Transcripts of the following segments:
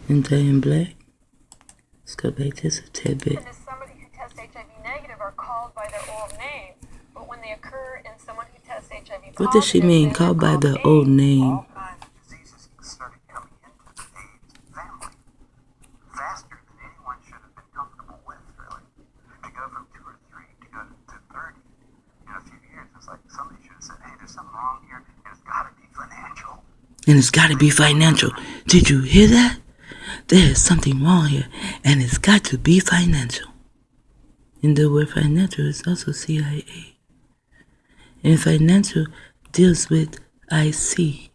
in black. Let's go back just a tad bit. Somebody who tests HIV negative are called by their old name, but when they occur in someone who tests HIV positive, what does she mean, called by the old name? All kinds of diseases started coming into the AIDS family faster than anyone should have been comfortable with, really. To go from 2 or 3 to go to 30 in a few years, it's like somebody should have said, hey, there's something wrong here, and it's got to be financial. And it's got to be financial. Did you hear that? There's something wrong here, and it's got to be financial. And the word financial is also CIA. And financial deals with IC.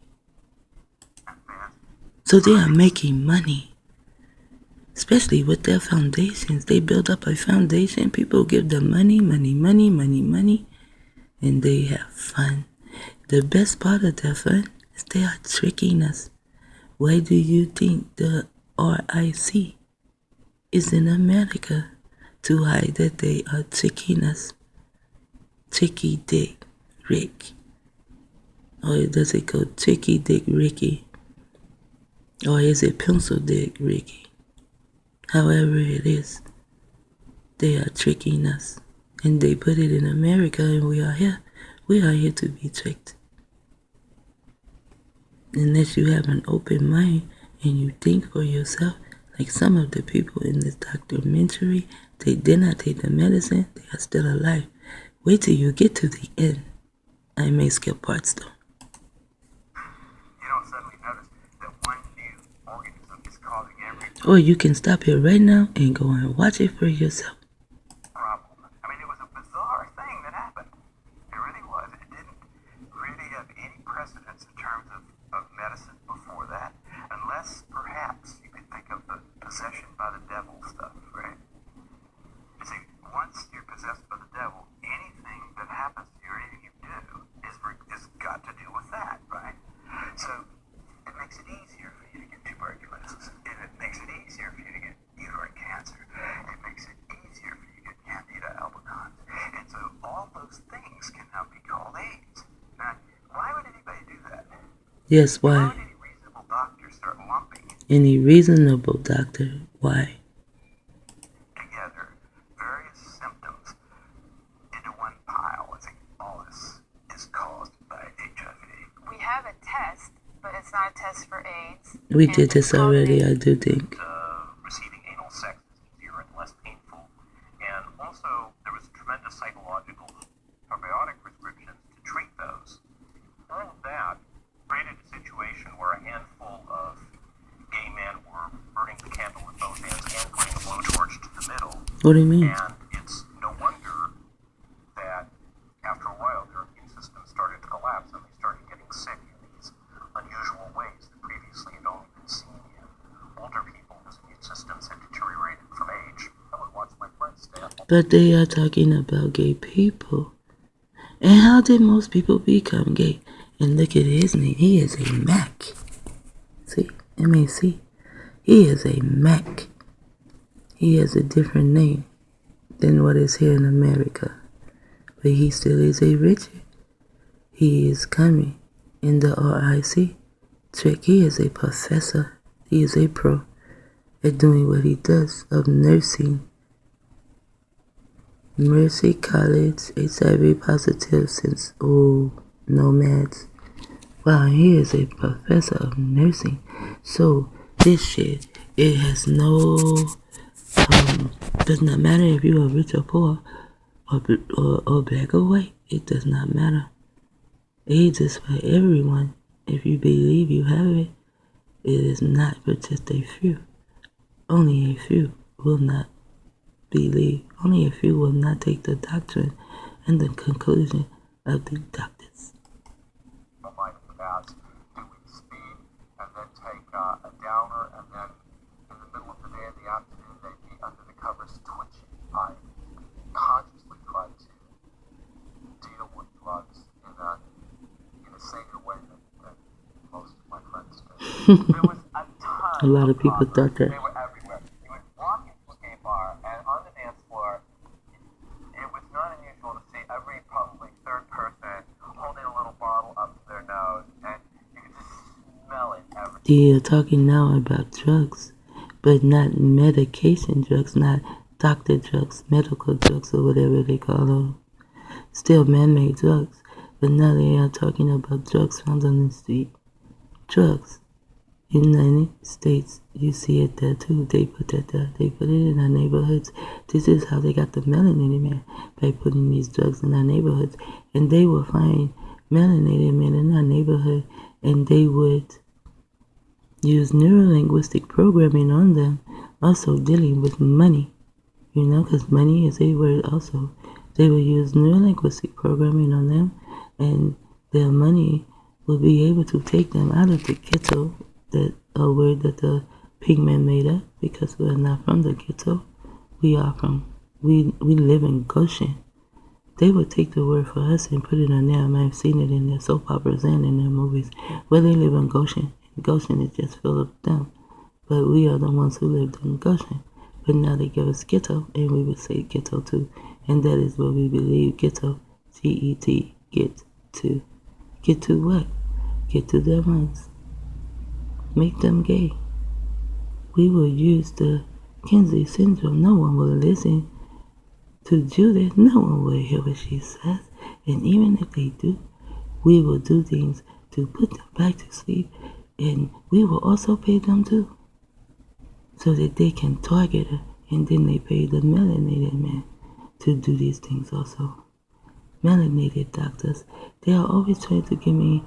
So they are making money, especially with their foundations. They build up a foundation. People give them money, and they have fun. The best part of their fun is they are tricking us. Why do you think the RIC is in America? To hide that they are tricking us. Tricky Dick Rick. Or does it go Tricky Dick Ricky? Or is it Pencil Dick Ricky? However it is, they are tricking us. And they put it in America, and we are here. We are here to be tricked. Unless you have an open mind and you think for yourself, like some of the people in this documentary, they did not take the medicine, they are still alive. Wait till you get to the end. I may skip parts though. You don't suddenly notice that one new organism is causing every Or you can stop here right now and go and watch it for yourself. problem. I mean, it was a bizarre thing that happened. It really was. It didn't really have any precedence in terms of medicine before that, unless perhaps you could think of the possession by the devil stuff, right? You see, once you're possessed by the devil, anything that happens to you or anything you do is got to do with that, right? So it makes it easier for you to get tuberculosis. It makes it easier for you to get uterine cancer. It makes it easier for you to get candida albicans. And so all those things can now be called AIDS. Now, why would anybody do that? Yes, Why why? would any reasonable doctor start lumping Any reasonable doctor, why? together various symptoms into one pile and think all this is caused by HIV? we have a test, but it's not a test for AIDS. We And did it's this called already, an I do think. Receiving anal sex is easier and less painful. And also, there was tremendous psychological probiotic prescriptions to treat those. All of that created a situation where a handful of gay men were burning the candle with both hands and putting a blowtorch to the middle. What do you mean? And it's no wonder that after a while their immune system started to collapse and they started getting sick in these unusual ways that previously had only been seen in older people whose immune systems had deteriorated from age. I would watch my friends stay up. But they are talking about gay people. And how did most people become gay? And look at his name. He is a Mac. See? M-A-C. He is a Mac. He has a different name than what is here in America. But he still is a Richard. He is coming in the RIC trick. He is a professor. He is a pro at doing what he does of nursing. Mercy College, HIV positive since, nomads. Wow, he is a professor of nursing. So this shit, it has no, does not matter if you are rich or poor, or black or white. It does not matter. AIDS is for everyone. If you believe you have it, it is not for just a few. Only a few will not believe. Only a few will not take the doctrine and the conclusion of the doctors. Might about doing speed and then take a downer and then in the middle of the day in the afternoon they'd be under the covers twitching. I consciously tried to deal with drugs in a saner way than most of my friends do. There was a ton A lot of people thought that. They were everywhere. You would walk into a gay bar and on the dance floor it was not unusual to see every probably third person holding a little bottle up to their nose, and you could just smell it everywhere. They are talking now about drugs. but not medication drugs, not doctor drugs, medical drugs, or whatever they call them. Still man-made drugs, but now they are talking about drugs found on the street. Drugs. United States, you see it there too. They put that there. They put it in our neighborhoods. This is how they got the melanated man, by putting these drugs in our neighborhoods. And they will find melanated men in our neighborhood, and they would use neurolinguistic programming on them, also dealing with money. You know, because money is a word also. They will use neurolinguistic programming on them, and their money will be able to take them out of the ghetto, that a word that the pig man made up, because we're not from the ghetto. We live in Goshen. They would take the word for us and put it on them. I've seen it in their soap operas and in their movies, where they live in Goshen. Goshen is just full of them. But we are the ones who lived in Goshen. But now they give us ghetto, and we would say ghetto too. And that is what we believe ghetto, G-E-T, get to. Get to what? Get to their minds. Make them gay. We will use the KINsey syndrome. No one will listen to Judith. No one will hear what she says. And even if they do, we will do things to put them back to sleep. And we will also pay them too, so that they can target her. And then they pay the melanated man to do these things also. Melanated doctors, they are always trying to give me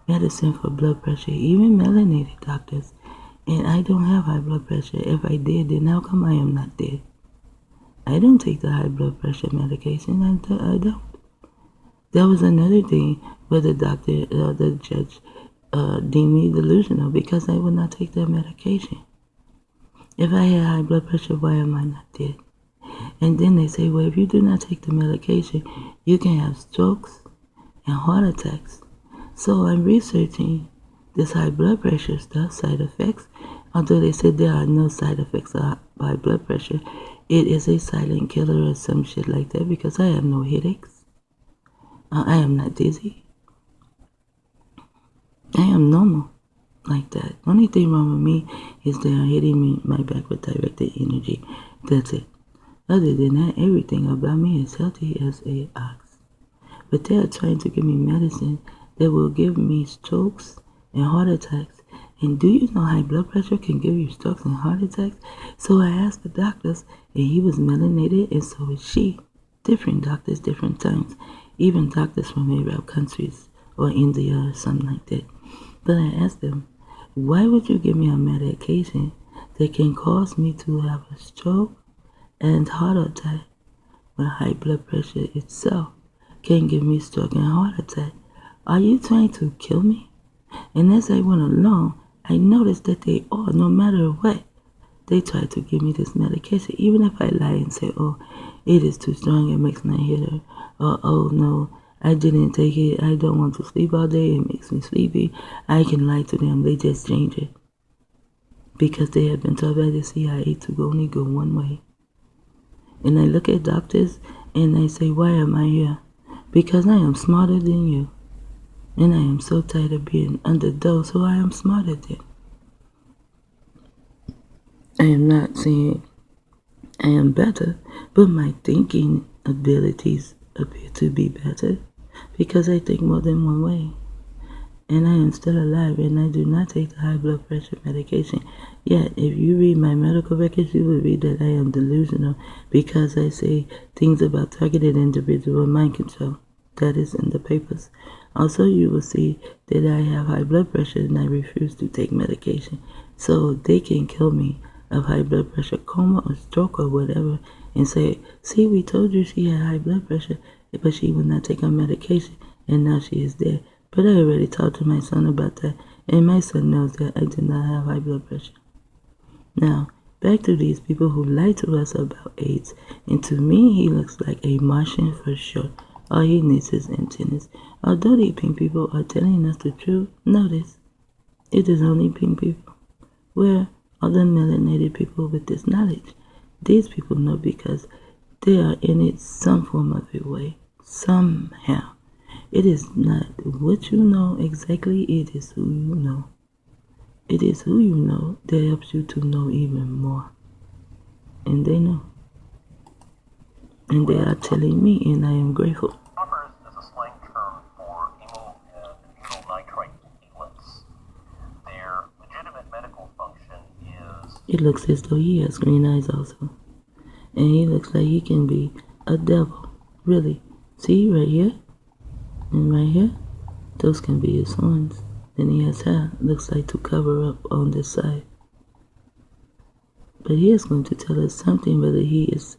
medicine for blood pressure, even melanated doctors. And I don't have high blood pressure. If I did, then how come I am not dead? I don't take the high blood pressure medication. I don't. That was another thing where the doctor, the judge, deemed me delusional because I would not take that medication. If I had high blood pressure, why am I not dead? And then they say, well, if you do not take the medication, you can have strokes and heart attacks. So I'm researching this high blood pressure stuff, side effects. Although they said there are no side effects of high blood pressure, it is a silent killer or some shit like that, because I have no headaches. I am not dizzy. I am normal like that. Only thing wrong with me is they are hitting me my back with directed energy. That's it. Other than that, everything about me is healthy as a ox. But they are trying to give me medicine that will give me strokes and heart attacks. And do you know high blood pressure can give you strokes and heart attacks? So I asked the doctors, and he was melanated, and so is she. Different doctors, different times. Even doctors from Arab countries or India or something like that. But I asked them, why would you give me a medication that can cause me to have a stroke and heart attack when high blood pressure itself can give me stroke and heart attack? Are you trying to kill me? And as I went along, I noticed that they all, no matter what, they try to give me this medication. Even if I lie and say, oh, it is too strong, it makes my head hurt. Or, oh, no, I didn't take it, I don't want to sleep all day, it makes me sleepy. I can lie to them, they just change it. Because they have been told by the CIA to only go one way. And I look at doctors and I say, why am I here? Because I am smarter than you. And I am so tired of being under those who I am smarter than. I am not saying I am better, but my thinking abilities appear to be better because I think more than one way. And I am still alive, and I do not take the high blood pressure medication. Yet, if you read my medical records, you will read that I am delusional because I say things about targeted individual mind control. That is in the papers. Also, you will see that I have high blood pressure and I refuse to take medication. So they can kill me of high blood pressure, coma or stroke or whatever, and say, see, we told you she had high blood pressure, but she would not take her medication, and now she is dead. But I already talked to my son about that, and my son knows that I do not have high blood pressure. Now, back to these people who lie to us about AIDS, and to me, he looks like a Martian for sure. All he needs is antennas. Although the pink people are telling us the truth, notice, it is only pink people. Where are the melanated people with this knowledge? These people know because they are in it some form of a way, somehow. It is not what you know exactly, it is who you know. It is who you know that helps you to know even more. And they know. And they are telling me, and I am grateful. Poppers is a slang term for amyl and butyl nitrite inhalants. Their legitimate medical function is... It looks as though he has green eyes also. And he looks like he can be a devil. Really. See, right here? And right here? Those can be his horns. Then he has hair. Looks like to cover up on this side. But he is going to tell us something, whether he is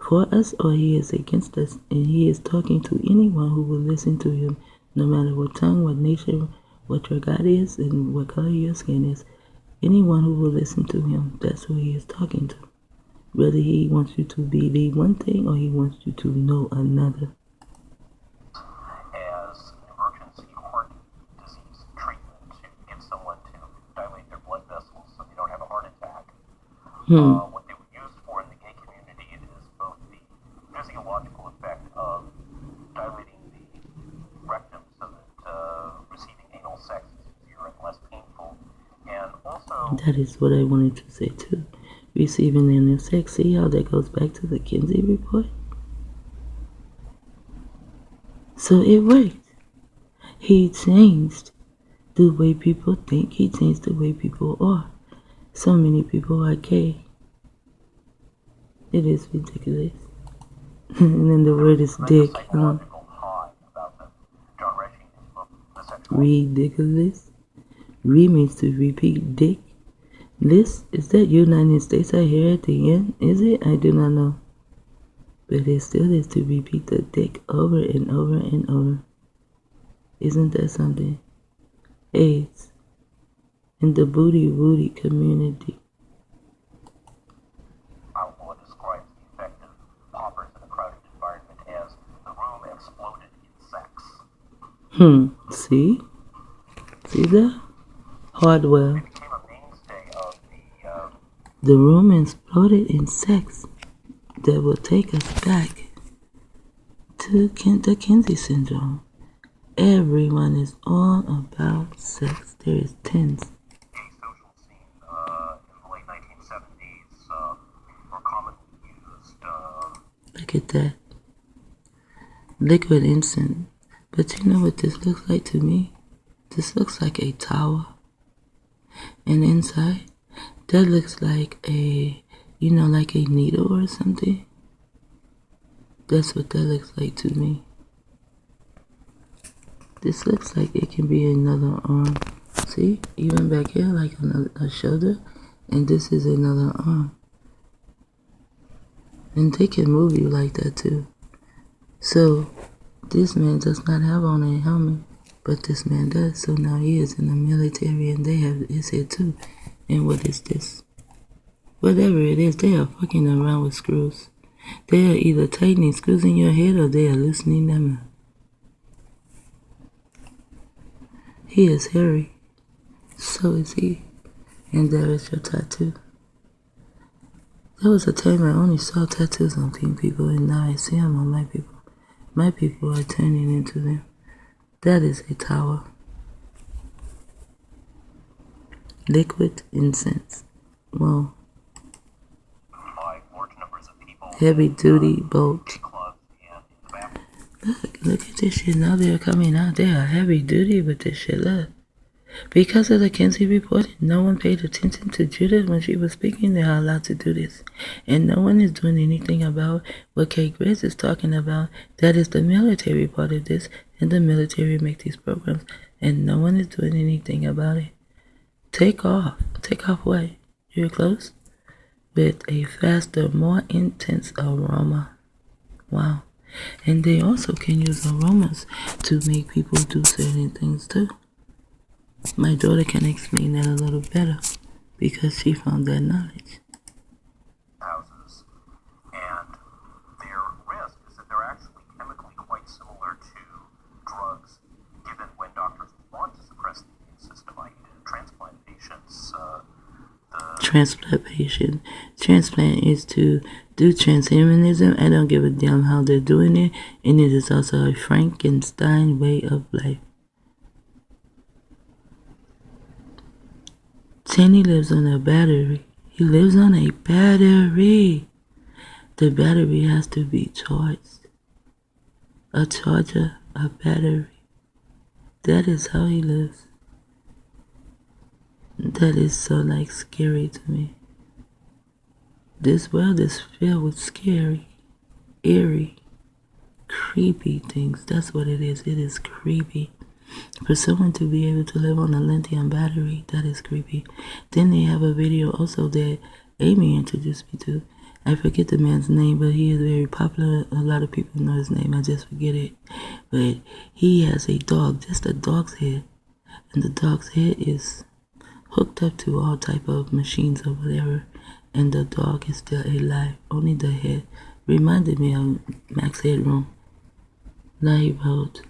for us or he is against us. And he is talking to anyone who will listen to him, no matter what tongue, what nation, what your God is, and what color your skin is. Anyone who will listen to him, that's who he is talking to. Whether he wants you to believe one thing or he wants you to know another. As emergency heart disease treatment to get someone to dilate their blood vessels so they don't have a heart attack. What they were used for in the gay community is both the physiological effect of dilating the rectum so that receiving anal sex is easier and less painful, and also... That is what I wanted to say too. Receiving anal sex. See how that goes back to the KINsey report? So it worked. He changed the way people think. He changed the way people are. So many people are gay. It is ridiculous. And then the word is dick. Ridiculous. Re means to repeat dick. This, is that United States I hear at the end? Is it? I do not know. But it still is to repeat the dick over and over and over. Isn't that something? AIDS. In the booty wooty community. Alcohol describes the effect of poppers in a crowded environment as the room exploded in sex. See? See that? Hardware. It became a mainstay of the room exploded in sex. That will take us back to the KINsey syndrome. Everyone is all about sex. There is tens. gay social scene in the late 1970s were commonly used. Look at that. Liquid incense. But you know what this looks like to me? This looks like a tower. And inside, that looks like a, like a needle or something. That's what that looks like to me. This looks like it can be another arm. See? Even back here, like a shoulder. And this is another arm. And they can move you like that too. So, this man does not have on a helmet. But this man does. So now he is in the military and they have his head too. And what is this? Whatever it is, they are fucking around with screws. They are either tightening screws in your head or they are loosening them up. He is hairy. So is he. And there is your tattoo. There was a time I only saw tattoos on pink people and now I see them on my people. My people are turning into them. That is a tower. Liquid incense. Well, heavy duty bolt. Look at this shit. Now they're coming out. They are heavy duty with this shit. Look. Because of the KINsey report, no one paid attention to Judith when she was speaking. They are allowed to do this. And no one is doing anything about what Kate Grace is talking about. That is the military part of this. And the military make these programs. And no one is doing anything about it. Take off. Take off what? Your clothes? With a faster, more intense aroma. Wow. And they also can use aromas to make people do certain things too. My daughter can explain that a little better because she found that knowledge. Houses, and their risk is that they're actually chemically quite similar to drugs given when doctors want to suppress the immune system, like transplant patients. Transplant patient. Transplant is to do transhumanism. I don't give a damn how they're doing it, and it is also a Frankenstein way of life. Cheney lives on a battery. He lives on a battery. The battery has to be charged. A charger, a battery. That is how he lives. That is so like scary to me. This world is filled with scary, eerie, creepy things. That's what it is. It is creepy. For someone to be able to live on a lithium battery, that is creepy. Then they have a video also that Amy introduced me to. I forget the man's name, but he is very popular. A lot of people know his name. I just forget it. But he has a dog, just a dog's head. And the dog's head is hooked up to all type of machines or whatever. And the dog is still alive. Only the head. Reminded me of Max Headroom. Lifeboat.